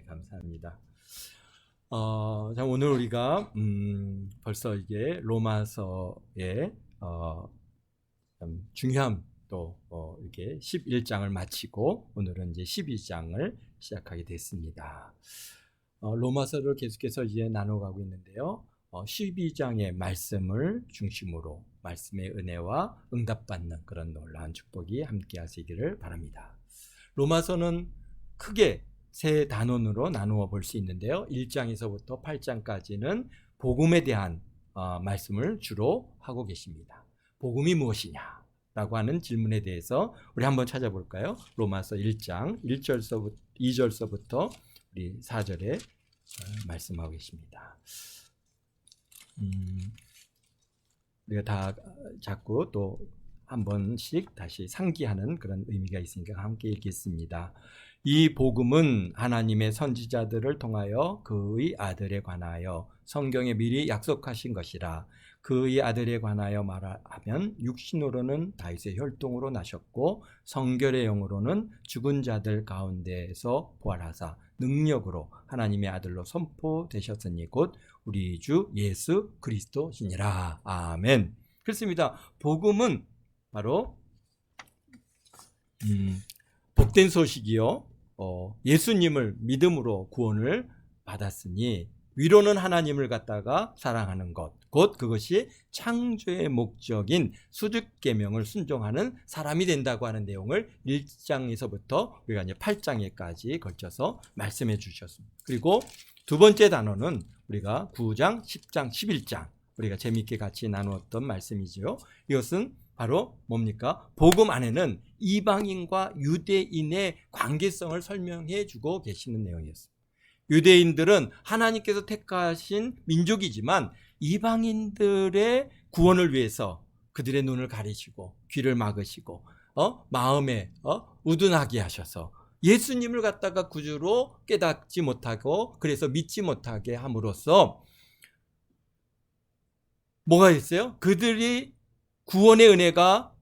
감사합니다. 자, 오늘 우리가 벌써 이게 로마서의 참 중요한 또 이렇게 11장을 마치고 오늘은 이제 12장을 시작하게 됐습니다. 로마서를 계속해서 이제 나눠가고 있는데요. 12장의 말씀을 중심으로 말씀의 은혜와 응답받는 그런 놀라운 축복이 함께 하시기를 바랍니다. 로마서는 크게 세 단원으로 나누어 볼 수 있는데요. 1장에서부터 8장까지는 복음에 대한 말씀을 주로 하고 계십니다. 복음이 무엇이냐라고 하는 질문에 대해서 우리 한번 찾아볼까요? 로마서 1장 1절서부터 2절서부터 우리 4절에 말씀하고 계십니다. 우리가 다 자꾸 또 한 번씩 다시 상기하는 그런 의미가 있으니까 함께 읽겠습니다. 이 복음은 하나님의 선지자들을 통하여 그의 아들에 관하여 성경에 미리 약속하신 것이라. 그의 아들에 관하여 말하면 육신으로는 다윗의 혈통으로 나셨고 성결의 영으로는 죽은 자들 가운데에서 부활하사 능력으로 하나님의 아들로 선포되셨으니 곧 우리 주 예수 그리스도시니라. 아멘. 그렇습니다. 복음은 바로 복된 소식이요, 예수님을 믿음으로 구원을 받았으니 위로는 하나님을 갖다가 사랑하는 것, 곧 그것이 창조의 목적인 수직계명을 순종하는 사람이 된다고 하는 내용을 1장에서부터 우리가 이제 8장에까지 걸쳐서 말씀해 주셨습니다. 그리고 두 번째 단어는 우리가 9장, 10장, 11장 우리가 재미있게 같이 나누었던 말씀이죠. 이것은 바로 뭡니까? 복음 안에는 이방인과 유대인의 관계성을 설명해 주고 계시는 내용이었습니다. 유대인들은 하나님께서 택하신 민족이지만 이방인들의 구원을 위해서 그들의 눈을 가리시고 귀를 막으시고 마음에 우둔하게 하셔서 예수님을 갖다가 구주로 깨닫지 못하고 그래서 믿지 못하게 함으로써 뭐가 있어요? 그들이 구원의 은혜가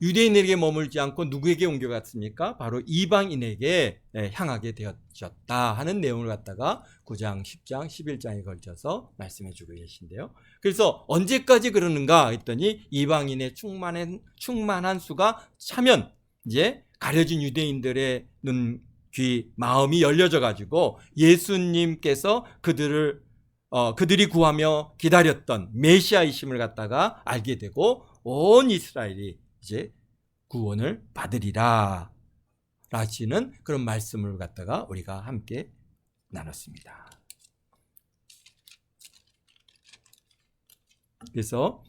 유대인에게 머물지 않고 누구에게 옮겨갔습니까? 바로 이방인에게 향하게 되었다 하는 내용을 갖다가 9장, 10장, 11장에 걸쳐서 말씀해 주고 계신데요. 그래서 언제까지 그러는가 했더니 이방인의 충만한 수가 차면 이제 가려진 유대인들의 눈, 귀, 마음이 열려져 가지고 예수님께서 그들이 구하며 기다렸던 메시아이심을 갖다가 알게 되고 온 이스라엘이 이제 구원을 받으리라 라시는 그런 말씀을 갖다가 우리가 함께 나눴습니다. 그래서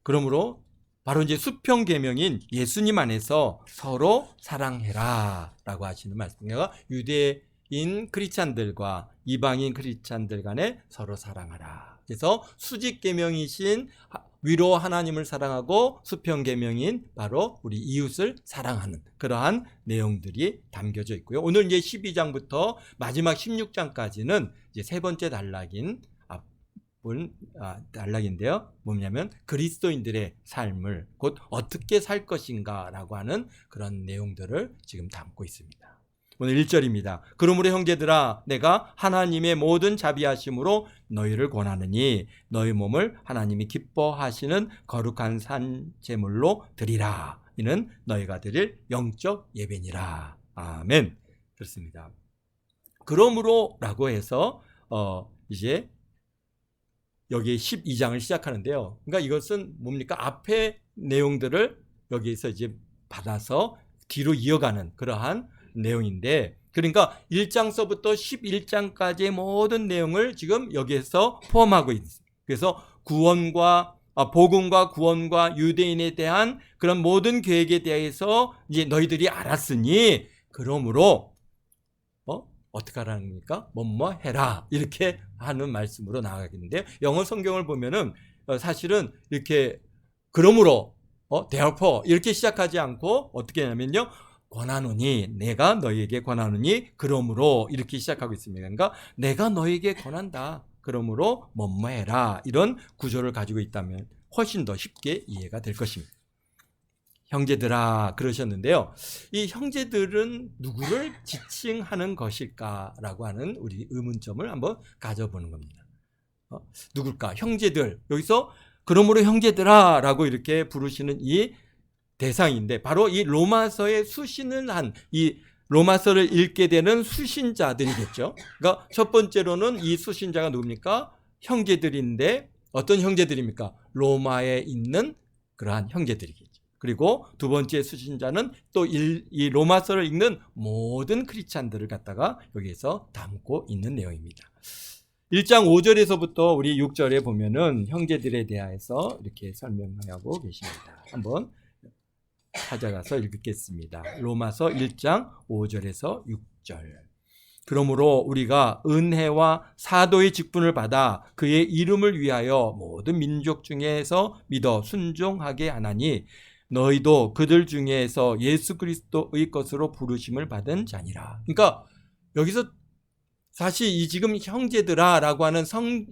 그러므로 바로 이제 수평 계명인 예수님 안에서 서로 사랑해라 라고 하시는 말씀이에요. 유대인 크리스찬들과 이방인 크리스찬들 간에 서로 사랑하라. 그래서 수직 계명이신 위로 하나님을 사랑하고 수평 계명인 바로 우리 이웃을 사랑하는 그러한 내용들이 담겨져 있고요. 오늘 이제 12장부터 마지막 16장까지는 이제 세 번째 단락인데요. 뭐냐면 그리스도인들의 삶을 곧 어떻게 살 것인가라고 하는 그런 내용들을 지금 담고 있습니다. 오늘 1절입니다. 그러므로 형제들아 내가 하나님의 모든 자비하심으로 너희를 권하느니 너희 몸을 하나님이 기뻐하시는 거룩한 산 제물로 드리라. 이는 너희가 드릴 영적 예배니라. 아멘. 그렇습니다. 그러므로 라고 해서 이제 여기 12장을 시작하는데요. 그러니까 이것은 뭡니까? 앞에 내용들을 여기에서 이제 받아서 뒤로 이어가는 그러한 내용인데, 그러니까 1장서부터 11장까지의 모든 내용을 지금 여기에서 포함하고 있습니다. 그래서 복음과 구원과 유대인에 대한 그런 모든 계획에 대해서 이제 너희들이 알았으니 그러므로 어떻게 하라는 겁니까? 뭐뭐 해라 이렇게 하는 말씀으로 나아가겠는데요. 영어 성경을 보면은 사실은 이렇게 그러므로 therefore 이렇게 시작하지 않고 어떻게 하냐면요, 권하노니 내가 너희에게 권하노니 그러므로 이렇게 시작하고 있습니다. 그러니까 내가 너희에게 권한다. 그러므로 뭐뭐 해라. 이런 구조를 가지고 있다면 훨씬 더 쉽게 이해가 될 것입니다. 형제들아 그러셨는데요. 이 형제들은 누구를 지칭하는 것일까라고 하는 우리 의문점을 한번 가져보는 겁니다. 누굴까? 형제들. 여기서 그러므로 형제들아 라고 이렇게 부르시는 이 대상인데 바로 이 로마서의 수신을 한 이 로마서를 읽게 되는 수신자들이겠죠. 그러니까 첫 번째로는 이 수신자가 누굽니까? 형제들인데 어떤 형제들입니까? 로마에 있는 그러한 형제들이겠죠. 그리고 두 번째 수신자는 또 이 로마서를 읽는 모든 크리스찬들을 갖다가 여기에서 담고 있는 내용입니다. 1장 5절에서부터 우리 6절에 보면은 형제들에 대해서 이렇게 설명하고 계십니다. 한번 찾아가서 읽겠습니다. 로마서 1장 5절에서 6절. 그러므로 우리가 은혜와 사도의 직분을 받아 그의 이름을 위하여 모든 민족 중에서 믿어 순종하게 하나니 너희도 그들 중에서 예수 그리스도의 것으로 부르심을 받은 자니라. 그러니까 여기서 사실 이 지금 형제들아라고 하는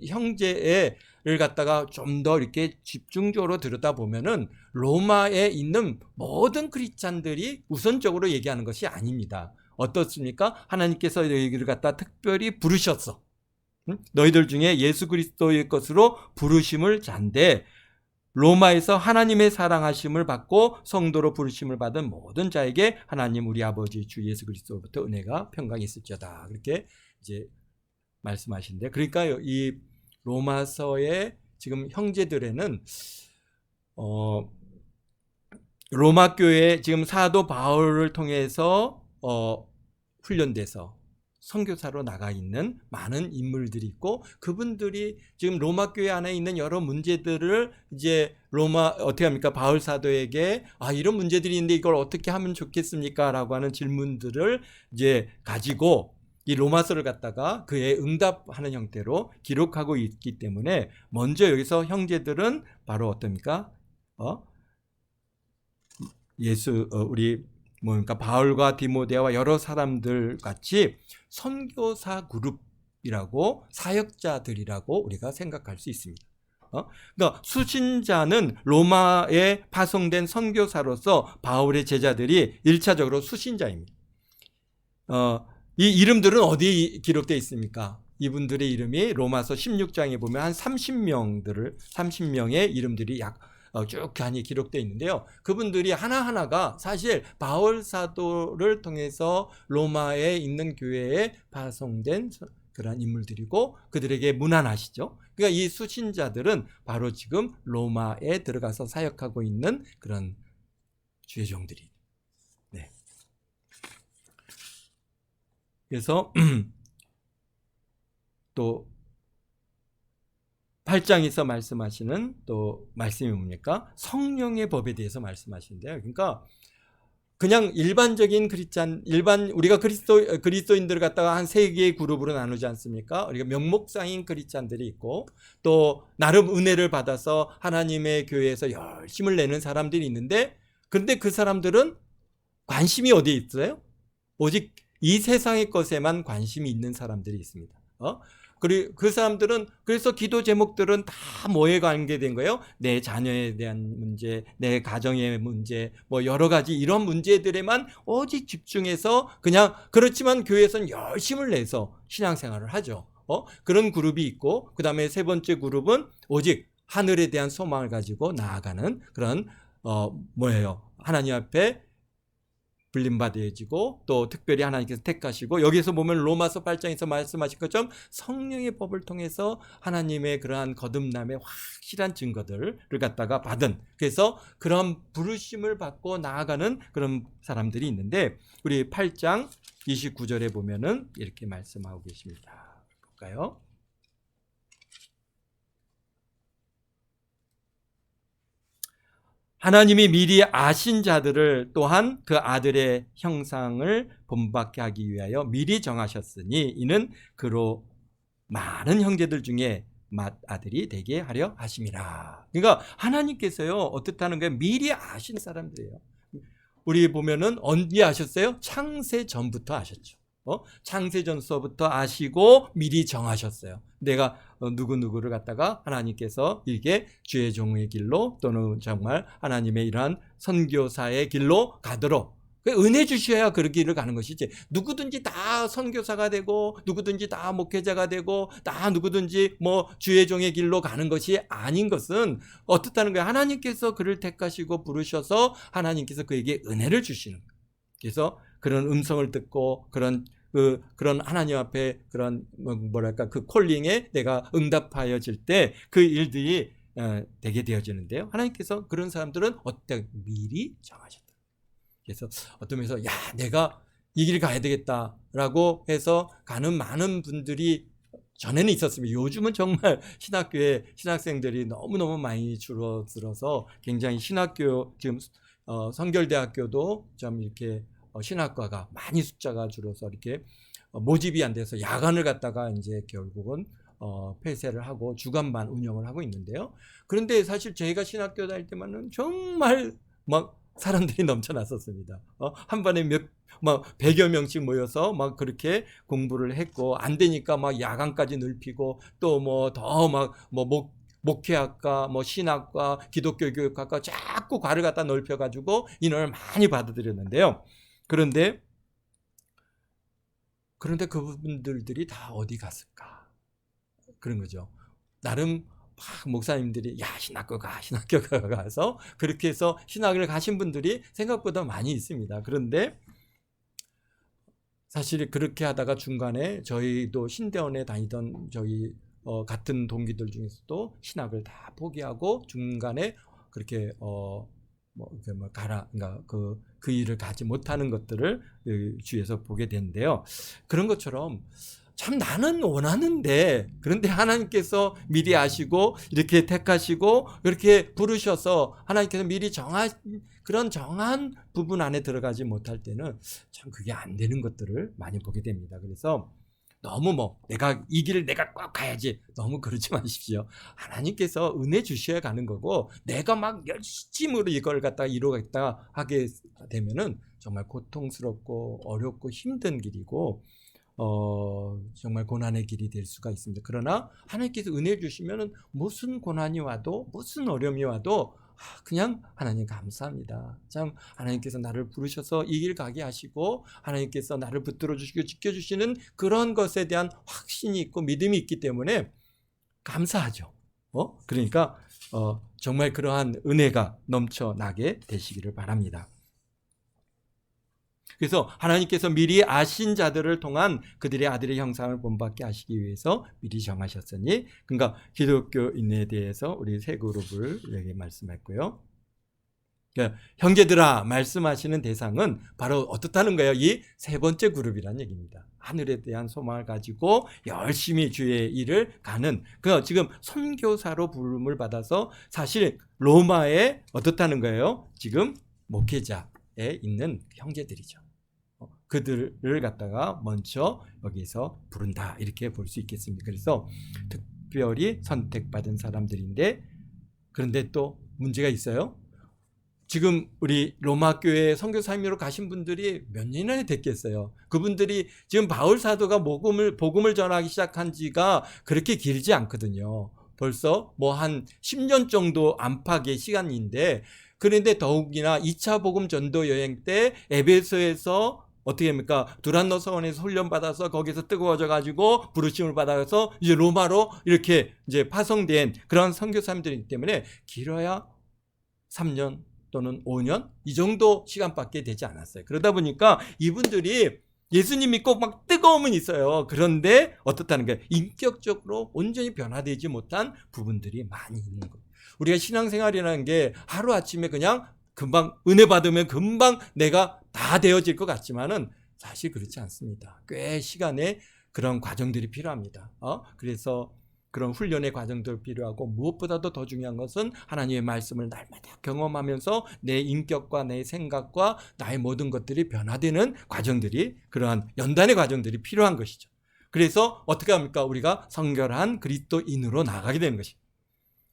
형제를 갖다가 좀 더 이렇게 집중적으로 들여다보면은 로마에 있는 모든 크리스찬들이 우선적으로 얘기하는 것이 아닙니다. 어떻습니까? 하나님께서 너희를 갖다 특별히 부르셨어. 너희들 중에 예수 그리스도의 것으로 부르심을 잔데 로마에서 하나님의 사랑하심을 받고 성도로 부르심을 받은 모든 자에게 하나님 우리 아버지 주 예수 그리스도로부터 은혜가 평강이 있을지어다. 그렇게 이제 말씀하시는데, 그러니까 이 로마서의 지금 형제들에는 로마 교회 지금 사도 바울을 통해서 훈련돼서 선교사로 나가 있는 많은 인물들이 있고, 그분들이 지금 로마 교회 안에 있는 여러 문제들을 이제 어떻게 합니까? 바울 사도에게 이런 문제들이 있는데 이걸 어떻게 하면 좋겠습니까? 라고 하는 질문들을 이제 가지고 이 로마서를 갖다가 그의 응답하는 형태로 기록하고 있기 때문에 먼저 여기서 형제들은 바로 어떻습니까? 우리 뭡니까? 바울과 디모데와 여러 사람들 같이 선교사 그룹이라고 사역자들이라고 우리가 생각할 수 있습니다. 그러니까 수신자는 로마에 파송된 선교사로서 바울의 제자들이 1차적으로 수신자입니다. 이 이름들은 어디에 기록되어 있습니까? 이분들의 이름이 로마서 16장에 보면 한 30명의 이름들이 쭉 많이 기록되어 있는데요. 그분들이 하나하나가 사실 바울 사도를 통해서 로마에 있는 교회에 파송된 그러한 인물들이고 그들에게 문안하시죠. 그러니까 이 수신자들은 바로 지금 로마에 들어가서 사역하고 있는 그런 주의 종들이. 네. 그래서 또 8장에서 말씀하시는 또 말씀이 뭡니까? 성령의 법에 대해서 말씀하시는데요. 그러니까 그냥 일반적인 우리가 그리스도인들을 갖다가 한 세 개의 그룹으로 나누지 않습니까? 우리가 명목상인 크리스찬들이 있고 또 나름 은혜를 받아서 하나님의 교회에서 열심을 내는 사람들이 있는데, 그런데 그 사람들은 관심이 어디에 있어요? 오직 이 세상의 것에만 관심이 있는 사람들이 있습니다. 그리고 그 사람들은 그래서 기도 제목들은 다 뭐에 관계된 거예요? 내 자녀에 대한 문제, 내 가정의 문제, 뭐 여러 가지 이런 문제들에만 오직 집중해서 그냥, 그렇지만 교회에서는 열심을 내서 신앙생활을 하죠. 그런 그룹이 있고, 그 다음에 세 번째 그룹은 오직 하늘에 대한 소망을 가지고 나아가는 그런 하나님 앞에 불림받아지고 또 특별히 하나님께서 택하시고, 여기서 보면 로마서 8장에서 말씀하신 것처럼 성령의 법을 통해서 하나님의 그러한 거듭남의 확실한 증거들을 갖다가 받은, 그래서 그런 부르심을 받고 나아가는 그런 사람들이 있는데, 우리 8장 29절에 보면은 이렇게 말씀하고 계십니다. 볼까요? 하나님이 미리 아신 자들을 또한 그 아들의 형상을 본받게 하기 위하여 미리 정하셨으니 이는 그로 많은 형제들 중에 맏아들이 되게 하려 하심이라. 그러니까 하나님께서요, 어떻다는 거예요? 미리 아신 사람들이에요. 우리 보면은 언제 아셨어요? 창세 전부터 아셨죠. 창세전서부터 아시고 미리 정하셨어요. 내가 누구누구를 갖다가 하나님께서 이게 주의 종의 길로 또는 정말 하나님의 이러한 선교사의 길로 가도록 은혜 주셔야 그 길을 가는 것이지, 누구든지 다 선교사가 되고 누구든지 다 목회자가 되고 다 누구든지 뭐 주의 종의 길로 가는 것이 아닌 것은 어떻다는 거예요? 하나님께서 그를 택하시고 부르셔서 하나님께서 그에게 은혜를 주시는 거예요. 그래서 그런 음성을 듣고 그런 하나님 앞에 그런 뭐랄까 그 콜링에 내가 응답하여질 때 그 일들이 되게 되어지는데요. 하나님께서 그런 사람들은 어때 미리 정하셨다. 그래서 어떤 면에서 야 내가 이 길 가야 되겠다라고 해서 가는 많은 분들이 전에는 있었습니다. 요즘은 정말 신학교에 신학생들이 너무너무 많이 줄어들어서 굉장히 신학교 지금 성결대학교도 좀 이렇게 신학과가 많이 숫자가 줄어서 이렇게 모집이 안 돼서 야간을 갖다가 이제 결국은 폐쇄를 하고 주간반 운영을 하고 있는데요. 그런데 사실 저희가 신학교 다닐 때만은 정말 막 사람들이 넘쳐났었습니다. 한 번에 막 100여 명씩 모여서 막 그렇게 공부를 했고, 안 되니까 막 야간까지 넓히고, 또 뭐 더 막 목회학과, 뭐 신학과, 기독교 교육학과 자꾸 과를 갖다 넓혀가지고 인원을 많이 받아들였는데요. 그런데 그분들이 다 어디 갔을까? 그런 거죠. 나름 막 목사님들이 야 신학교 가서 그렇게 해서 신학을 가신 분들이 생각보다 많이 있습니다. 그런데 사실 그렇게 하다가 중간에 저희도 신대원에 다니던 저희 같은 동기들 중에서도 신학을 다 포기하고 중간에 그렇게 그러니까 그 일을 가지 못하는 것들을 주위에서 보게 되는데요. 그런 것처럼 참 나는 원하는데, 그런데 하나님께서 미리 아시고 이렇게 택하시고 이렇게 부르셔서 하나님께서 미리 그런 정한 부분 안에 들어가지 못할 때는 참 그게 안 되는 것들을 많이 보게 됩니다. 그래서 너무 내가 이 길을 내가 꼭 가야지 너무 그러지 마십시오. 하나님께서 은혜 주셔야 가는 거고, 내가 막 열심으로 이걸 갖다가 이루겠다 하게 되면은 정말 고통스럽고 어렵고 힘든 길이고 정말 고난의 길이 될 수가 있습니다. 그러나 하나님께서 은혜 주시면은 무슨 고난이 와도 무슨 어려움이 와도 그냥 하나님 감사합니다. 참 하나님께서 나를 부르셔서 이 길 가게 하시고 하나님께서 나를 붙들어 주시고 지켜주시는 그런 것에 대한 확신이 있고 믿음이 있기 때문에 감사하죠. 그러니까 정말 그러한 은혜가 넘쳐나게 되시기를 바랍니다. 그래서 하나님께서 미리 아신 자들을 통한 그들의 아들의 형상을 본받게 하시기 위해서 미리 정하셨으니, 그러니까 기독교인에 대해서 우리 세 그룹을 여기 말씀했고요. 그러니까 형제들아 말씀하시는 대상은 바로 어떻다는 거예요? 이 세 번째 그룹이라는 얘기입니다. 하늘에 대한 소망을 가지고 열심히 주의 일을 가는, 지금 선교사로 부름을 받아서 사실 로마에 어떻다는 거예요? 지금 목회자에 있는 형제들이죠. 그들을 갖다가 먼저 여기서 부른다, 이렇게 볼 수 있겠습니다. 그래서 특별히 선택받은 사람들인데, 그런데 또 문제가 있어요. 지금 우리 로마 교회 선교사님으로 가신 분들이 몇 년이나 됐겠어요. 그분들이 지금 바울 사도가 복음을 전하기 시작한 지가 그렇게 길지 않거든요. 벌써 한 10년 정도 안팎의 시간인데, 그런데 더욱이나 2차 복음 전도 여행 때 에베소에서 어떻게 합니까? 두란노 서원에서 훈련받아서 거기서 뜨거워져 가지고 부르심을 받아서 이제 로마로 이렇게 이제 파송된 그런 선교사님들이기 때문에 길어야 3년 또는 5년 이 정도 시간밖에 되지 않았어요. 그러다 보니까 이분들이 예수님 믿고 막 뜨거움은 있어요. 그런데 어떻다는 거예요? 인격적으로 온전히 변화되지 못한 부분들이 많이 있는 거예요. 우리가 신앙생활이라는 게 하루아침에 그냥 금방 은혜 받으면 금방 내가 다 되어질 것 같지만은 사실 그렇지 않습니다. 꽤 시간의 그런 과정들이 필요합니다. 그래서 그런 훈련의 과정도 필요하고, 무엇보다도 더 중요한 것은 하나님의 말씀을 날마다 경험하면서 내 인격과 내 생각과 나의 모든 것들이 변화되는 과정들이, 그러한 연단의 과정들이 필요한 것이죠. 그래서 어떻게 합니까? 우리가 성결한 그리스도인으로 나가게 되는 것입니다.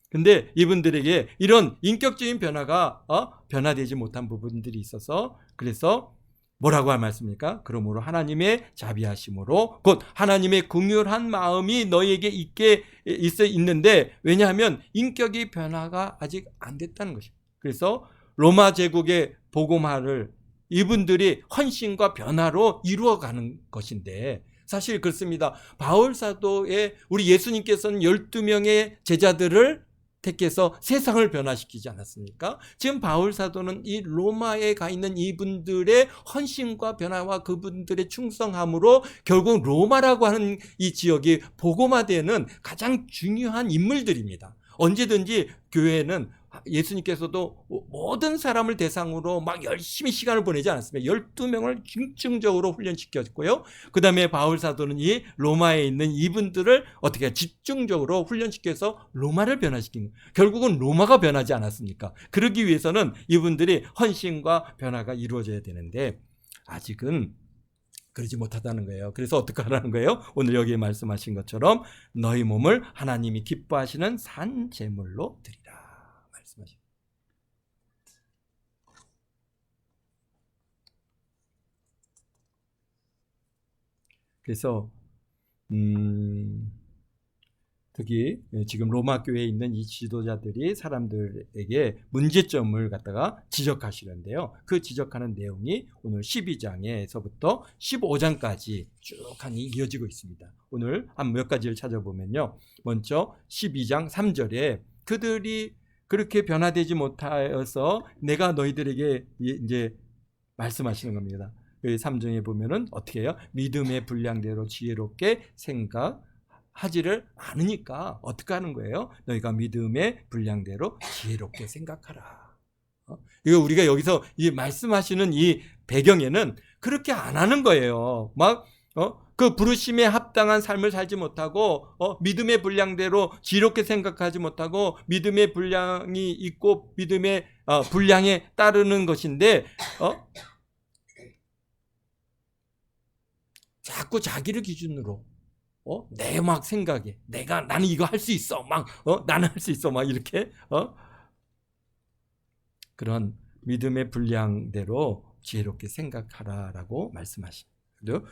근데 이분들에게 이런 인격적인 변화가 변화되지 못한 부분들이 있어서, 그래서 뭐라고 할 말씀입니까? 그러므로 하나님의 자비하심으로 곧 하나님의 긍휼한 마음이 너희에게 있는데, 왜냐하면 인격이 변화가 아직 안 됐다는 것입니다. 그래서 로마 제국의 복음화를 이분들이 헌신과 변화로 이루어가는 것인데, 사실 그렇습니다. 바울 사도의 우리 예수님께서는 12명의 제자들을 택해서 세상을 변화시키지 않았습니까? 지금 바울 사도는 이 로마에 가 있는 이분들의 헌신과 변화와 그분들의 충성함으로 결국 로마라고 하는 이 지역이 복음화되는 가장 중요한 인물들입니다. 언제든지 교회는 예수님께서도 모든 사람을 대상으로 막 열심히 시간을 보내지 않았습니다. 12명을 집중적으로 훈련시켰고요. 그 다음에 바울 사도는 이 로마에 있는 이분들을 어떻게 집중적으로 훈련시켜서 로마를 변화시킨 거예요. 결국은 로마가 변하지 않았습니까? 그러기 위해서는 이분들이 헌신과 변화가 이루어져야 되는데 아직은 그러지 못하다는 거예요. 그래서 어떻게 하라는 거예요? 오늘 여기에 말씀하신 것처럼 너희 몸을 하나님이 기뻐하시는 산 제물로 드리라 말씀하십니다. 그래서 특히 지금 로마 교회에 있는 이 지도자들이 사람들에게 문제점을 갖다가 지적하시는데요. 그 지적하는 내용이 오늘 12장에서부터 15장까지 쭉 이어지고 있습니다. 오늘 한 몇 가지를 찾아보면요. 먼저 12장 3절에 그들이 그렇게 변화되지 못하여서 내가 너희들에게 이제 말씀하시는 겁니다. 3장에 보면은 어떻게 해요? 믿음의 분량대로 지혜롭게 생각하지를 않으니까 어떻게 하는 거예요? 너희가 믿음의 분량대로 지혜롭게 생각하라. 이거 우리가 여기서 이 말씀하시는 이 배경에는 그렇게 안 하는 거예요. 그 부르심에 합당한 삶을 살지 못하고 믿음의 분량대로 지혜롭게 생각하지 못하고 믿음의 분량이 있고 믿음의 분량에 따르는 것인데 자꾸 자기를 기준으로 내 막 생각에 나는 이거 할 수 있어 나는 할 수 있어 이렇게 그런 믿음의 분량대로 지혜롭게 생각하라라고 말씀하십니다.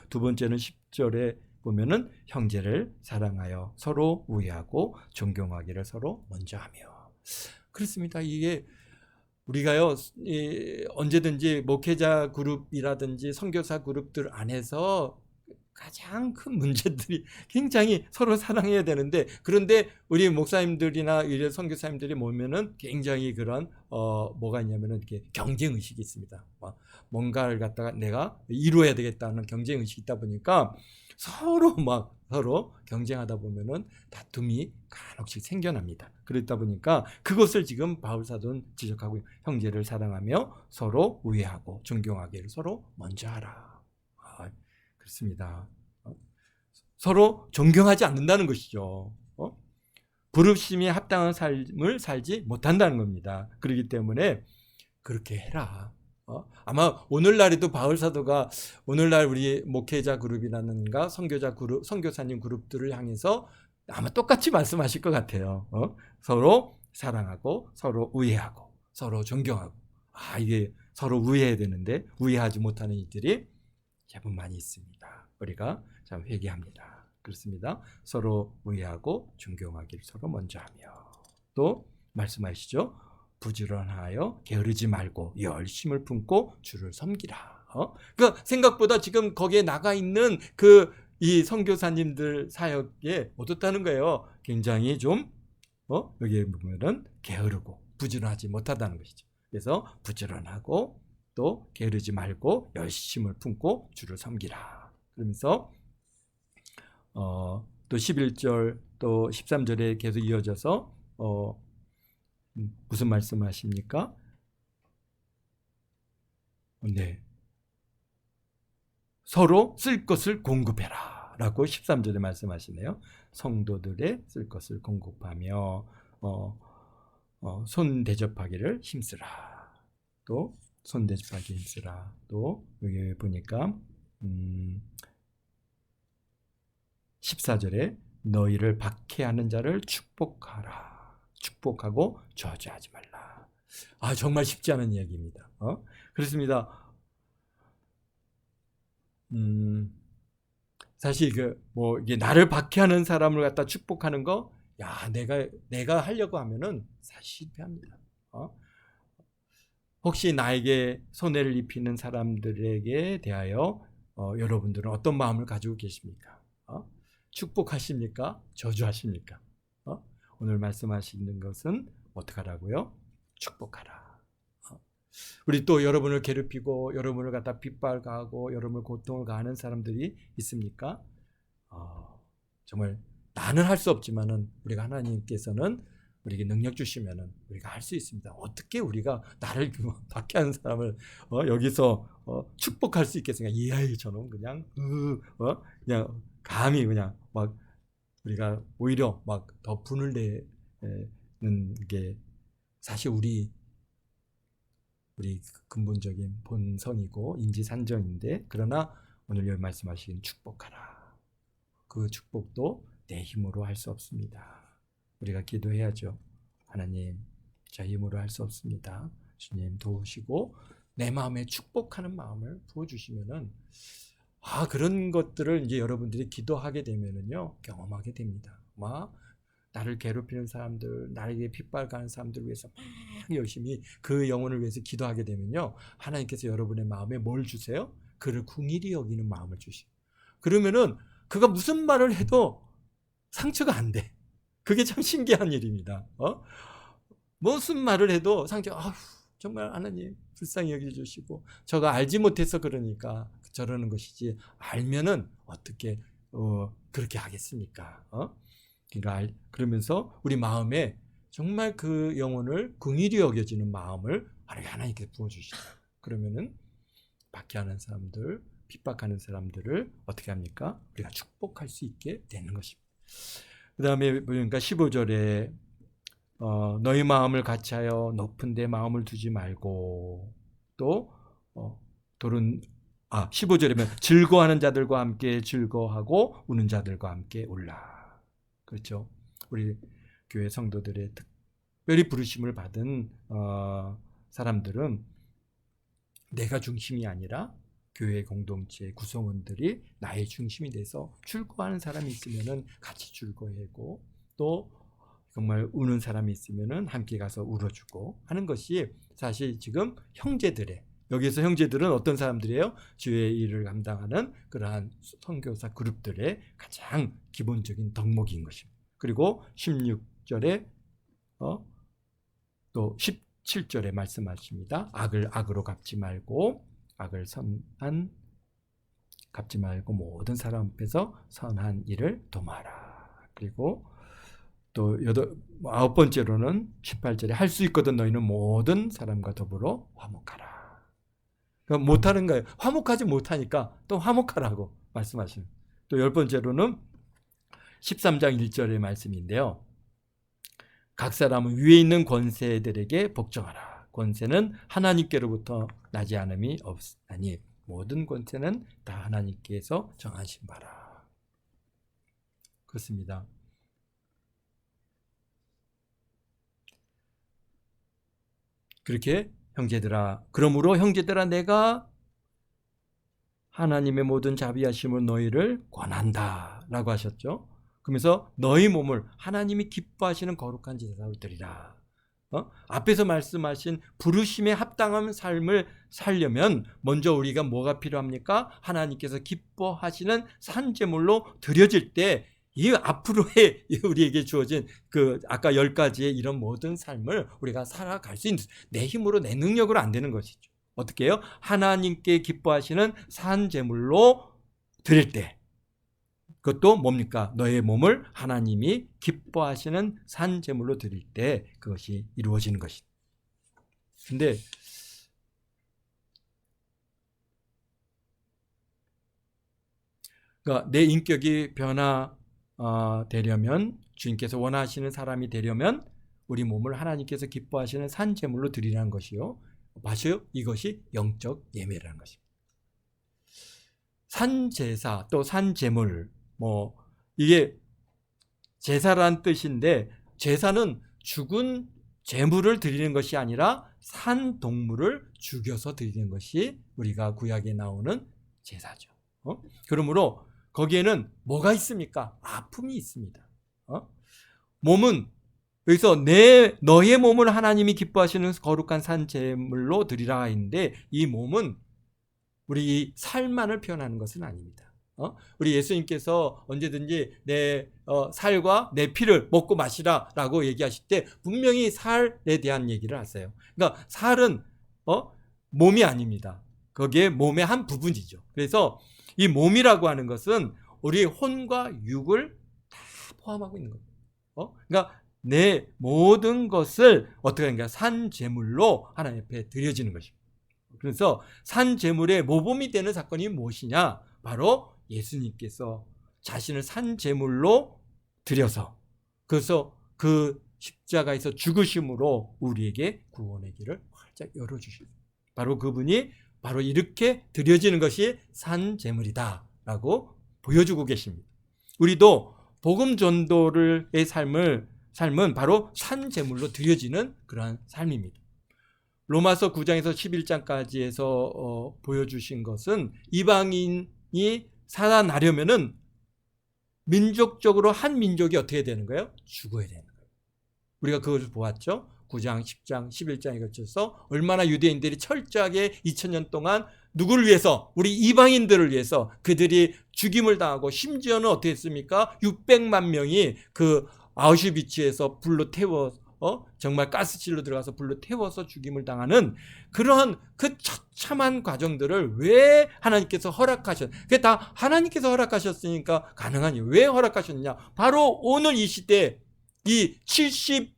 두 번째는 10절에 보면은 형제를 사랑하여 서로 우애하고 존경하기를 서로 먼저 하며. 그렇습니다. 이게 우리가요 언제든지 목회자 그룹이라든지 선교사 그룹들 안에서 가장 큰 문제들이 굉장히 서로 사랑해야 되는데, 그런데 우리 목사님들이나 우리 선교사님들이 보면은 굉장히 그런 뭐가 있냐면은 이렇게 경쟁 의식이 있습니다. 뭔가를 갖다가 내가 이루어야 되겠다는 경쟁 의식이 있다 보니까 서로 경쟁하다 보면은 다툼이 간혹씩 생겨납니다. 그렇다 보니까 그것을 지금 바울 사도는 지적하고 형제를 사랑하며 서로 우애하고 존경하기를 서로 먼저 하라. 그렇습니다. 서로 존경하지 않는다는 것이죠. 부르심에 합당한 삶을 살지 못한다는 겁니다. 그렇기 때문에 그렇게 해라. 아마 오늘날에도 바울 사도가 오늘날 우리 목회자 그룹이라는가 선교자 그룹, 선교사님 그룹들을 향해서 아마 똑같이 말씀하실 것 같아요. 서로 사랑하고 서로 우애하고 서로 존경하고. 이게 서로 우애해야 되는데 우애하지 못하는 이들이 제법 많이 있습니다. 우리가 참 회개합니다. 그렇습니다. 서로 우애하고 존경하기를 서로 먼저 하며. 또 말씀하시죠. 부지런하여 게으르지 말고 열심을 품고 주를 섬기라. 그러니까 생각보다 지금 거기에 나가 있는 이 선교사님들 사역에 어떻다는 거예요. 굉장히 좀 여기에 보면은 게으르고 부지런하지 못하다는 것이죠. 그래서 부지런하고 또 게으르지 말고 열심을 품고 주를 섬기라. 그러면서 또 11절 또 13절에 계속 이어져서 무슨 말씀하십니까? 네. 서로 쓸 것을 공급해라 라고 13절에 말씀하시네요. 성도들의 쓸 것을 공급하며 손 대접하기를 힘쓰라. 또 손 대접하기 힘쓰라. 또 여기 보니까 14절에 너희를 박해하는 자를 축복하라. 축복하고 저주하지 말라. 정말 쉽지 않은 이야기입니다. 그렇습니다. 사실 이게 나를 박해하는 사람을 갖다 축복하는 거, 내가 하려고 하면은 사실 실패합니다. 혹시 나에게 손해를 입히는 사람들에게 대하여 여러분들은 어떤 마음을 가지고 계십니까? 축복하십니까? 저주하십니까? 오늘 말씀하시는 것은 어떻게 하라고요? 축복하라. 우리 또 여러분을 괴롭히고 여러분을 갖다 핍박하고 여러분을 고통을 가하는 사람들이 있습니까? 정말 나는 할 수 없지만은 우리가 하나님께서는 우리에게 능력 주시면은 우리가 할 수 있습니다. 어떻게 우리가 나를 박해하는 사람을 여기서 축복할 수 있겠습니까? 이아이 저는 그냥 그냥 감히 그냥 막 우리가 오히려 막 더 분을 내는 게 사실 우리 근본적인 본성이고 인지산정인데, 그러나 오늘 여기 말씀하신 축복하라, 그 축복도 내 힘으로 할 수 없습니다. 우리가 기도해야죠. 하나님, 저 힘으로 할 수 없습니다. 주님 도우시고 내 마음에 축복하는 마음을 부어주시면은 그런 것들을 이제 여러분들이 기도하게 되면은요 경험하게 됩니다. 나를 괴롭히는 사람들, 나에게 핍박하는 사람들을 위해서 막 열심히 그 영혼을 위해서 기도하게 되면요, 하나님께서 여러분의 마음에 뭘 주세요? 그를 긍휼히 여기는 마음을 주시고, 그러면은 그가 무슨 말을 해도 상처가 안 돼. 그게 참 신기한 일입니다. 무슨 말을 해도 정말 하나님 불쌍히 여겨주시고, 저가 알지 못해서 그러니까 저러는 것이지, 알면은 어떻게 그렇게 하겠습니까? 그러면서 우리 마음에 정말 그 영혼을 긍휼히 여겨지는 마음을 하나님께서 부어주시죠. 그러면은 박해하는 사람들, 핍박하는 사람들을 어떻게 합니까? 우리가 축복할 수 있게 되는 것입니다. 그 다음에 보니까 15절에 너희 마음을 같이하여 높은 데 마음을 두지 말고, 또 15절이면 즐거워하는 자들과 함께 즐거워하고 우는 자들과 함께 울라. 그렇죠. 우리 교회 성도들의 특별히 부르심을 받은 사람들은 내가 중심이 아니라 교회 공동체 구성원들이 나의 중심이 돼서 즐거워하는 사람이 있으면은 같이 즐거워하고, 또 정말 우는 사람이 있으면은 함께 가서 울어주고 하는 것이 사실 지금 형제들의, 여기서 형제들은 어떤 사람들이에요? 주의 일을 감당하는 그러한 선교사 그룹들의 가장 기본적인 덕목인 것입니다. 그리고 16절에 또 17절에 말씀하십니다. 악을 악으로 갚지 말고 악을 선한 갚지 말고 모든 사람 앞에서 선한 일을 도모하라. 그리고 또 9번째로는 18절에 할 수 있거든 너희는 모든 사람과 더불어 화목하라. 못하는 거예요. 화목하지 못하니까 또 화목하라고 말씀하시는. 또 10번째로는 13장 1절의 말씀인데요. 각 사람은 위에 있는 권세들에게 복종하라. 권세는 하나님께로부터 나지 않음이 없나니 모든 권세는 다 하나님께서 정하신 바라. 그렇습니다. 그렇게 형제들아, 그러므로 형제들아 내가 하나님의 모든 자비하심을 너희를 권한다 라고 하셨죠. 그러면서 너희 몸을 하나님이 기뻐하시는 거룩한 제사로 드리라. 앞에서 말씀하신 부르심에 합당한 삶을 살려면 먼저 우리가 뭐가 필요합니까? 하나님께서 기뻐하시는 산제물로 드려질 때 이 앞으로의 우리에게 주어진 그 아까 10가지의 이런 모든 삶을 우리가 살아갈 수 있는, 내 힘으로 내 능력으로 안 되는 것이죠. 어떻게 해요? 하나님께 기뻐하시는 산제물로 드릴 때, 그것도 뭡니까? 너의 몸을 하나님이 기뻐하시는 산제물로 드릴 때 그것이 이루어지는 것이다. 근데 그러니까 내 인격이 되려면, 주님께서 원하시는 사람이 되려면 우리 몸을 하나님께서 기뻐하시는 산제물로 드리라는 것이요. 맞아요? 이것이 영적 예배라는 것입니다. 산제사 또 산제물, 이게 제사란 뜻인데, 제사는 죽은 제물을 드리는 것이 아니라 산 동물을 죽여서 드리는 것이 우리가 구약에 나오는 제사죠. 그러므로 거기에는 뭐가 있습니까? 아픔이 있습니다. 몸은 여기서 너의 몸을 하나님이 기뻐하시는 거룩한 산 제물로 드리라 했는데, 이 몸은 우리 이 살만을 표현하는 것은 아닙니다. 우리 예수님께서 언제든지 내 살과 내 피를 먹고 마시라라고 얘기하실 때 분명히 살에 대한 얘기를 하세요. 그러니까 살은 몸이 아닙니다. 그게 몸의 한 부분이죠. 그래서 이 몸이라고 하는 것은 우리 혼과 육을 다 포함하고 있는 겁니다. 그러니까 내 모든 것을 어떻게 하는가? 산 제물로 하나님 앞에 드려지는 것입니다. 그래서 산 제물의 모범이 되는 사건이 무엇이냐? 바로 예수님께서 자신을 산 제물로 드려서, 그래서 그 십자가에서 죽으심으로 우리에게 구원의 길을 활짝 열어주십니다. 바로 그분이 바로 이렇게 드려지는 것이 산 제물이다라고 보여주고 계십니다. 우리도 복음 전도의 삶은 바로 산 제물로 드려지는 그러한 삶입니다. 로마서 9장에서 11장까지 해서 보여주신 것은 이방인이 살아나려면은 민족적으로 한 민족이 어떻게 되는 거예요? 죽어야 되는 거예요. 우리가 그것을 보았죠. 9장, 10장, 11장에 걸쳐서 얼마나 유대인들이 철저하게 2000년 동안 누구를 위해서? 우리 이방인들을 위해서 그들이 죽임을 당하고, 심지어는 어떻게 했습니까? 600만 명이 그 아우슈비츠에서 불로 태워 정말 가스실로 들어가서 불로 태워서 죽임을 당하는 그러한 그 처참한 과정들을 왜 하나님께서 그게 다 하나님께서 허락하셨으니까 가능한 이유. 왜 허락하셨느냐? 바로 오늘 이 시대 이 70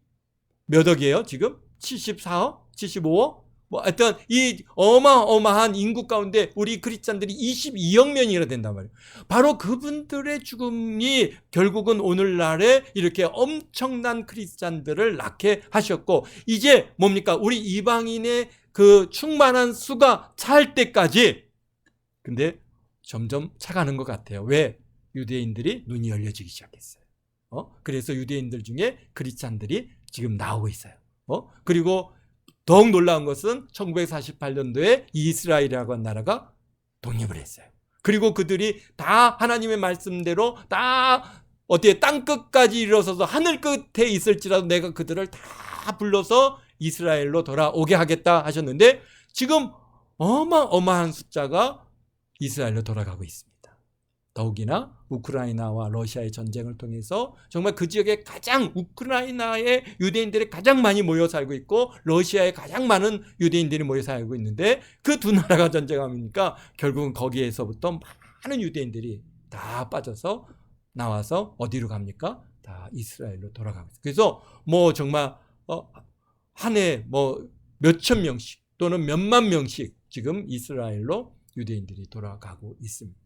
몇 억이에요 지금? 74억? 75억? 하여튼 이 어마어마한 인구 가운데 우리 크리스찬들이 22억 명이나 된단 말이에요. 바로 그분들의 죽음이 결국은 오늘날에 이렇게 엄청난 크리스찬들을 낳게 하셨고, 이제 뭡니까? 우리 이방인의 그 충만한 수가 찰 때까지, 근데 점점 차가는 것 같아요. 왜? 유대인들이 눈이 열려지기 시작했어요. 그래서 유대인들 중에 크리스찬들이 지금 나오고 있어요. 그리고 더욱 놀라운 것은 1948년도에 이스라엘이라고 하는 나라가 독립을 했어요. 그리고 그들이 다 하나님의 말씀대로 다 어떻게 땅끝까지 일어서서 하늘 끝에 있을지라도 내가 그들을 다 불러서 이스라엘로 돌아오게 하겠다 하셨는데, 지금 어마어마한 숫자가 이스라엘로 돌아가고 있습니다. 더욱이나 우크라이나와 러시아의 전쟁을 통해서 정말 그 지역에 우크라이나의 유대인들이 가장 많이 모여 살고 있고 러시아에 가장 많은 유대인들이 모여 살고 있는데, 그 두 나라가 전쟁하니까 결국은 거기에서부터 많은 유대인들이 다 빠져서 나와서 어디로 갑니까? 다 이스라엘로 돌아가고 있어요. 그래서 정말 한 해 몇천 명씩 또는 몇만 명씩 지금 이스라엘로 유대인들이 돌아가고 있습니다.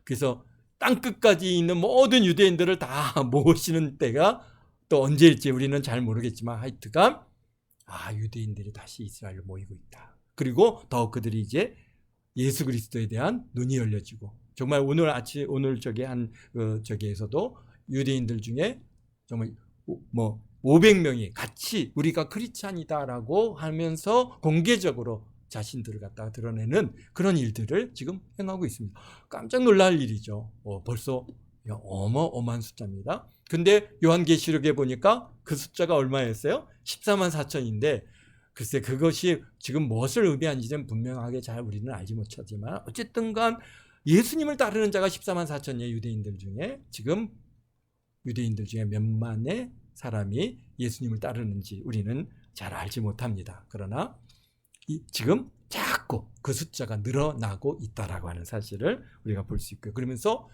그래서 땅끝까지 있는 모든 유대인들을 다 모으시는 때가 또 언제일지 우리는 잘 모르겠지만, 하여튼간 유대인들이 다시 이스라엘로 모이고 있다. 그리고 더욱 그들이 이제 예수 그리스도에 대한 눈이 열려지고, 정말 오늘 저기에서도 유대인들 중에 정말 500명이 같이 우리가 크리스찬이다라고 하면서 공개적으로 자신들을 갖다가 드러내는 그런 일들을 지금 행하고 있습니다. 깜짝 놀랄 일이죠. 벌써 어마어마한 숫자입니다. 근데 요한계시록에 보니까 그 숫자가 얼마였어요? 14만 4천인데 글쎄 그것이 지금 무엇을 의미하는지는 분명하게 잘 우리는 알지 못하지만, 어쨌든 간 예수님을 따르는 자가 14만 4천이에요. 유대인들 중에. 지금 유대인들 중에 몇만의 사람이 예수님을 따르는지 우리는 잘 알지 못합니다. 그러나 지금 자꾸 그 숫자가 늘어나고 있다라고 하는 사실을 우리가 볼 수 있고요. 그러면서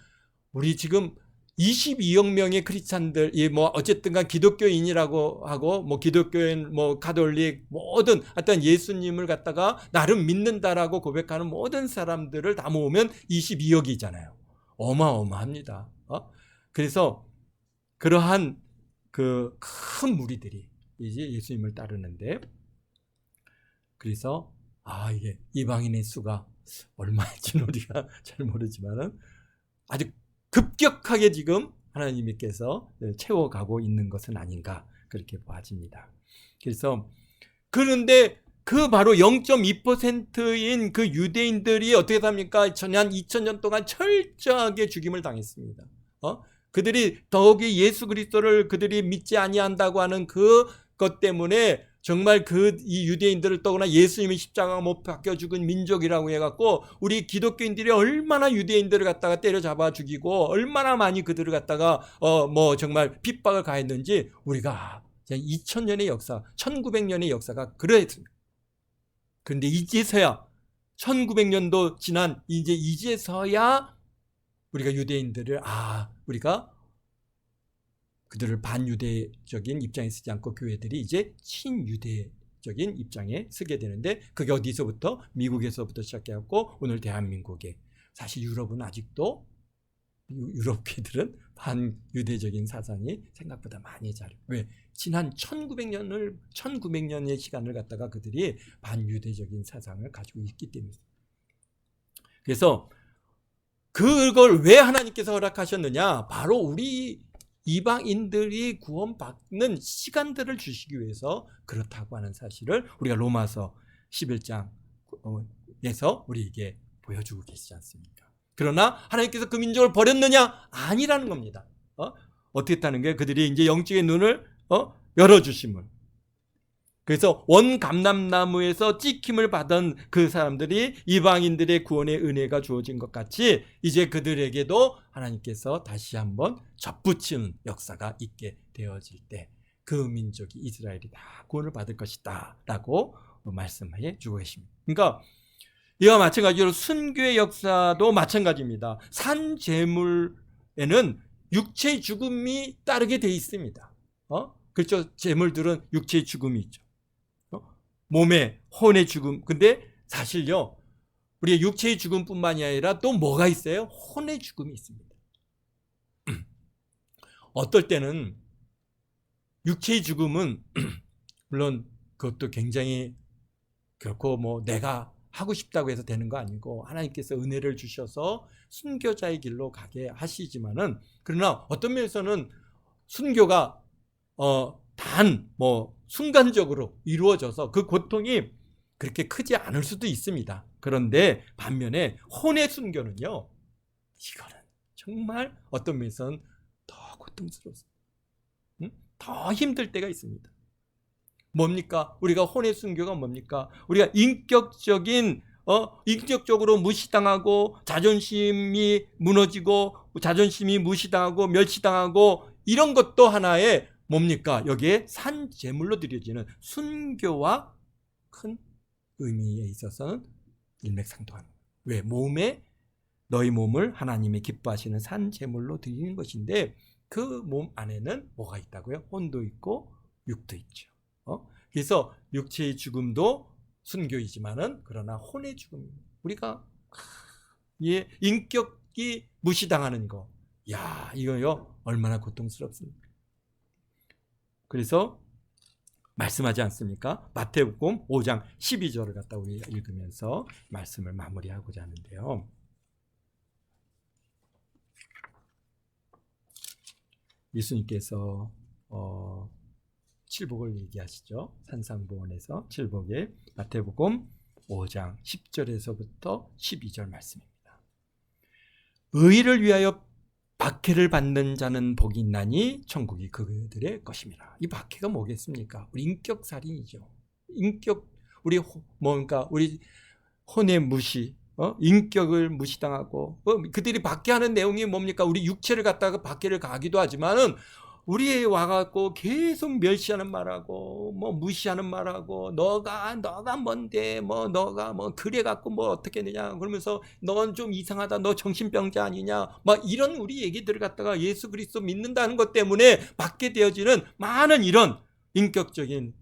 우리 지금 22억 명의 크리스찬들, 어쨌든간 기독교인이라고 하고, 기독교인, 가톨릭, 모든, 하여튼 예수님을 갖다가 나름 믿는다라고 고백하는 모든 사람들을 다 모으면 22억이잖아요. 어마어마합니다. 그래서 그러한 그 큰 무리들이 이제 예수님을 따르는데, 그래서 이게 이방인의 수가 얼마인지는 우리가 잘 모르지만은 아주 급격하게 지금 하나님께서 채워가고 있는 것은 아닌가 그렇게 보아집니다. 그래서 그런데 그 바로 0.2%인 그 유대인들이 어떻게 삽니까? 지난 2000년 동안 철저하게 죽임을 당했습니다. 그들이 더욱이 예수 그리스도를 그들이 믿지 아니한다고 하는 그것 때문에 정말 이 유대인들을 떠거나 예수님이 십자가 못 박혀 죽은 민족이라고 해갖고 우리 기독교인들이 얼마나 유대인들을 갖다가 때려잡아 죽이고 얼마나 많이 그들을 갖다가 정말 핍박을 가했는지 우리가 2000년의 역사, 1900년의 역사가 그랬습니다. 그런데 이제서야 1900년도 지난 이제서야 우리가 유대인들을 우리가 그들을 반유대적인 입장에 쓰지 않고 교회들이 이제 친유대적인 입장에 서게 되는데 그게 어디서부터? 미국에서부터 시작해갖고 오늘 대한민국에 사실 유럽은 아직도 유럽 교회들은 반유대적인 사상이 생각보다 많이 자료. 왜? 지난 1900년의 시간을 갖다가 그들이 반유대적인 사상을 가지고 있기 때문에. 그래서 그걸 왜 하나님께서 허락하셨느냐? 바로 우리 이방인들이 구원받는 시간들을 주시기 위해서 그렇다고 하는 사실을 우리가 로마서 11장에서 우리에게 보여주고 계시지 않습니까? 그러나 하나님께서 그 민족을 버렸느냐? 아니라는 겁니다. 어떻게 했다는 게 그들이 이제 영적인 눈을 열어주심을. 그래서 원감람나무에서 찍힘을 받은 그 사람들이 이방인들의 구원의 은혜가 주어진 것 같이 이제 그들에게도 하나님께서 다시 한번 접붙이는 역사가 있게 되어질 때 그 민족이 이스라엘이 다 구원을 받을 것이다 라고 말씀해 주고 계십니다. 그러니까 이와 마찬가지로 순교의 역사도 마찬가지입니다. 산제물에는 육체의 죽음이 따르게 돼 있습니다. 그렇죠? 제물들은 육체의 죽음이 있죠. 몸의 혼의 죽음. 근데 사실요, 우리가 육체의 죽음뿐만이 아니라 또 뭐가 있어요? 혼의 죽음이 있습니다. 어떨 때는 육체의 죽음은 물론 그것도 굉장히 결코 내가 하고 싶다고 해서 되는 거 아니고 하나님께서 은혜를 주셔서 순교자의 길로 가게 하시지만은 그러나 어떤 면에서는 순교가 순간적으로 이루어져서 그 고통이 그렇게 크지 않을 수도 있습니다. 그런데 반면에 혼의 순교는요, 이거는 정말 어떤 면에서는 더 고통스럽습니다. 더 힘들 때가 있습니다. 뭡니까? 우리가 혼의 순교가 뭡니까? 우리가 인격적으로 무시당하고 자존심이 무너지고 자존심이 무시당하고 멸시당하고 이런 것도 하나의 뭡니까? 여기에 산제물로 드려지는 순교와 큰 의미에 있어서는 일맥상통하는 거예요. 왜? 너희 몸을 하나님의 기뻐하시는 산제물로 드리는 것인데 그 몸 안에는 뭐가 있다고요? 혼도 있고 육도 있죠. 그래서 육체의 죽음도 순교이지만은 그러나 혼의 죽음, 우리가 인격이 무시당하는 거, 이거요 얼마나 고통스럽습니까? 그래서 말씀하지 않습니까? 마태복음 5장 12절을 갖다 우리가 읽으면서 말씀을 마무리하고자 하는데요. 예수님께서 칠복을 얘기하시죠. 산상보원에서 칠복에 마태복음 5장 10절에서부터 12절 말씀입니다. 의를 위하여 박해를 받는 자는 복이 있나니 천국이 그들의 것입니다. 이 박해가 뭐겠습니까? 우리 인격살인이죠. 우리 혼의 무시, 인격을 무시당하고 그들이 박해하는 내용이 뭡니까? 우리 육체를 갖다가 박해를 가하기도 하지만은 우리에 와갖고 계속 멸시하는 말하고 무시하는 말하고 너가 뭔데 너가 그래갖고 어떻게 되냐 그러면서 넌 좀 이상하다, 너 정신병자 아니냐 이런 우리 얘기들을 갖다가 예수 그리스도 믿는다는 것 때문에 받게 되어지는 많은 이런 인격적인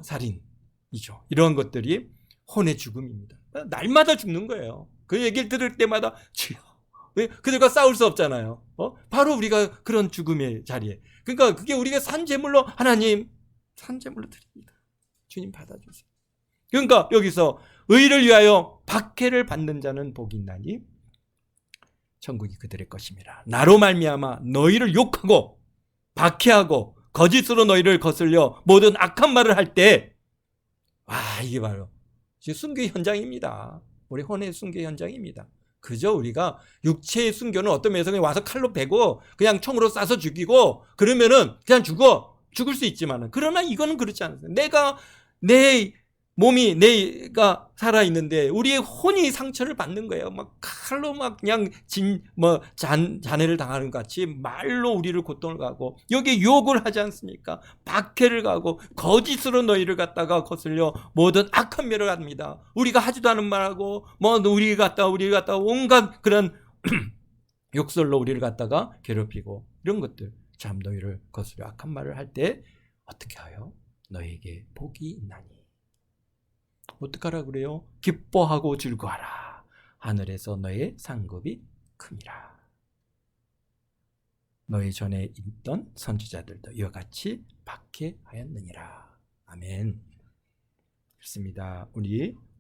살인이죠. 이런 것들이 혼의 죽음입니다. 날마다 죽는 거예요. 그 얘기를 들을 때마다 주여, 그들과 싸울 수 없잖아요. 바로 우리가 그런 죽음의 자리에. 그러니까 그게 우리가 산제물로 하나님 산제물로 드립니다. 주님 받아주세요. 그러니까 여기서 의를 위하여 박해를 받는 자는 복이 있나니 천국이 그들의 것임이라. 나로 말미암아 너희를 욕하고 박해하고 거짓으로 너희를 거슬려 모든 악한 말을 할 때 이게 바로 지금 순교 현장입니다. 우리 혼의 순교 현장입니다. 그저 우리가 육체의 순교는 어떤 면에서 그냥 와서 칼로 베고 그냥 총으로 쏴서 죽이고 그러면은 그냥 죽을 수 있지만은, 그러나 이거는 그렇지 않습니다. 내 몸이 내가 살아있는데 우리의 혼이 상처를 받는 거예요. 막 칼로 막 그냥 잔해를 당하는 것 같이 말로 우리를 고통을 가고, 여기에 욕을 하지 않습니까? 박해를 가고 거짓으로 너희를 갖다가 거슬려 모든 악한 멸을 합니다. 우리가 하지도 않은 말하고 우리 갖다가 온갖 그런 욕설로 우리를 갖다가 괴롭히고, 이런 것들 참 너희를 거슬려 악한 말을 할 때 어떻게 하여? 너에게 복이 있나니. 어떡하라 그래요? 기뻐하고 즐거워하라. 하늘에서 너의 상급이 큼이라. 너희 전에 있던 선지자들도 이와 같이 박해하였느니라. 아멘. 그렇습니다.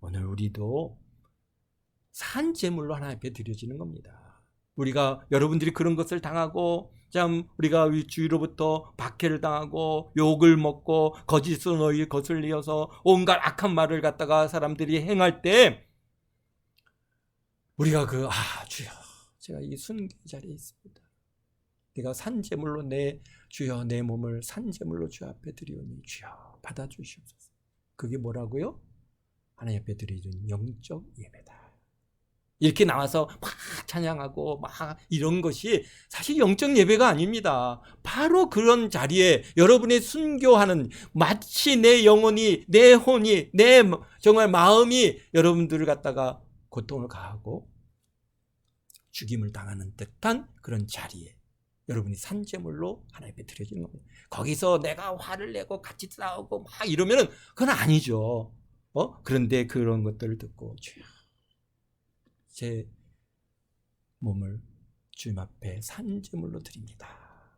오늘 우리도 산 제물로 하나님 앞에 드려지는 겁니다. 우리가 여러분들이 그런 것을 당하고 참 우리가 주위로부터 박해를 당하고 욕을 먹고 거짓으로 너희 거슬리어서 온갖 악한 말을 갖다가 사람들이 행할 때 우리가 주여, 제가 이 순교 자리에 있습니다. 내가 산제물로 주여 내 몸을 산제물로 주 앞에 드리오니 주여 받아주시옵소서. 그게 뭐라고요? 하나님 앞에 드리는 영적 예배다. 이렇게 나와서 막 찬양하고 막 이런 것이 사실 영적 예배가 아닙니다. 바로 그런 자리에 여러분의 순교하는, 마치 내 영혼이, 내 혼이, 내 정말 마음이 여러분들을 갖다가 고통을 가하고 죽임을 당하는 듯한 그런 자리에 여러분이 산제물로 하나님 앞에 드려지는 겁니다. 거기서 내가 화를 내고 같이 싸우고 막 이러면은 그건 아니죠. 그런데 그런 것들을 듣고 주여, 제 몸을 주님 앞에 산제물로 드립니다.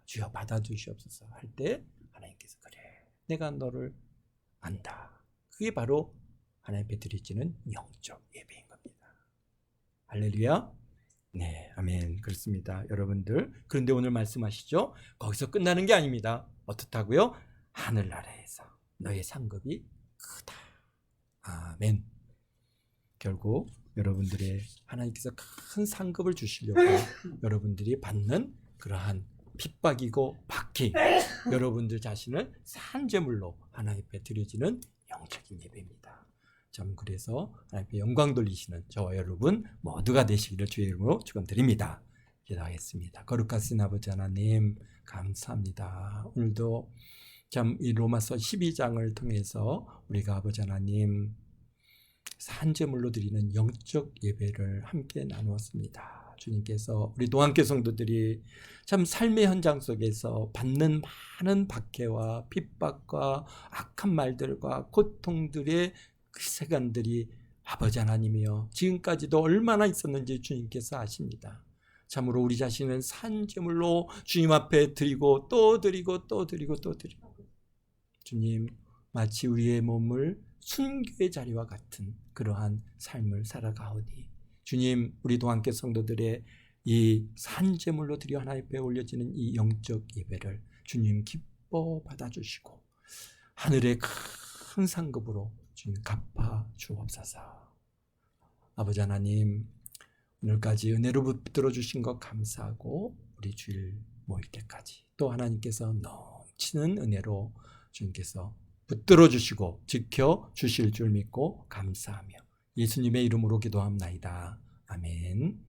주여 받아주시옵소서 할 때 하나님께서 그래, 내가 너를 안다. 그게 바로 하나님 앞에 드려지는 영적 예배인 겁니다. 할렐루야. 네, 아멘. 그렇습니다. 여러분들, 그런데 오늘 말씀하시죠? 거기서 끝나는 게 아닙니다. 어떻다고요? 하늘나라에서 너의 상급이 크다. 아멘. 결국 여러분들의 하나님께서 큰 상급을 주시려고 여러분들이 받는 그러한 핍박이고 박해, 여러분들 자신을 산제물로 하나님 앞에 드려지는 영적인 예배입니다. 참 그래서 하나님께 영광 돌리시는 저와 여러분 모두가 되시기를 주의 이름으로 축원드립니다. 기도하겠습니다. 거룩하신 아버지 하나님 감사합니다. 오늘도 참 이 로마서 12장을 통해서 우리가 아버지 하나님 산제물로 드리는 영적 예배를 함께 나누었습니다. 주님께서 우리 노안교 성도들이 참 삶의 현장 속에서 받는 많은 박해와 핍박과 악한 말들과 고통들의 그 시간들이 아버지 하나님이여 지금까지도 얼마나 있었는지 주님께서 아십니다. 참으로 우리 자신은 산제물로 주님 앞에 드리고 또 드리고 또 드리고 또 드리고, 주님 마치 우리의 몸을 순교의 자리와 같은 그러한 삶을 살아가오니 주님, 우리도 함께 성도들의 이 산제물로 드려 하나님 앞에 올려지는 이 영적 예배를 주님 기뻐 받아주시고 하늘의 큰 상급으로 주님 갚아 주옵소서. 아버지 하나님, 오늘까지 은혜로 붙들어 주신 것 감사하고 우리 주일 모일 때까지 또 하나님께서 넘치는 은혜로 주님께서 붙들어 주시고 지켜 주실 줄 믿고 감사하며 예수님의 이름으로 기도합나이다. 아멘.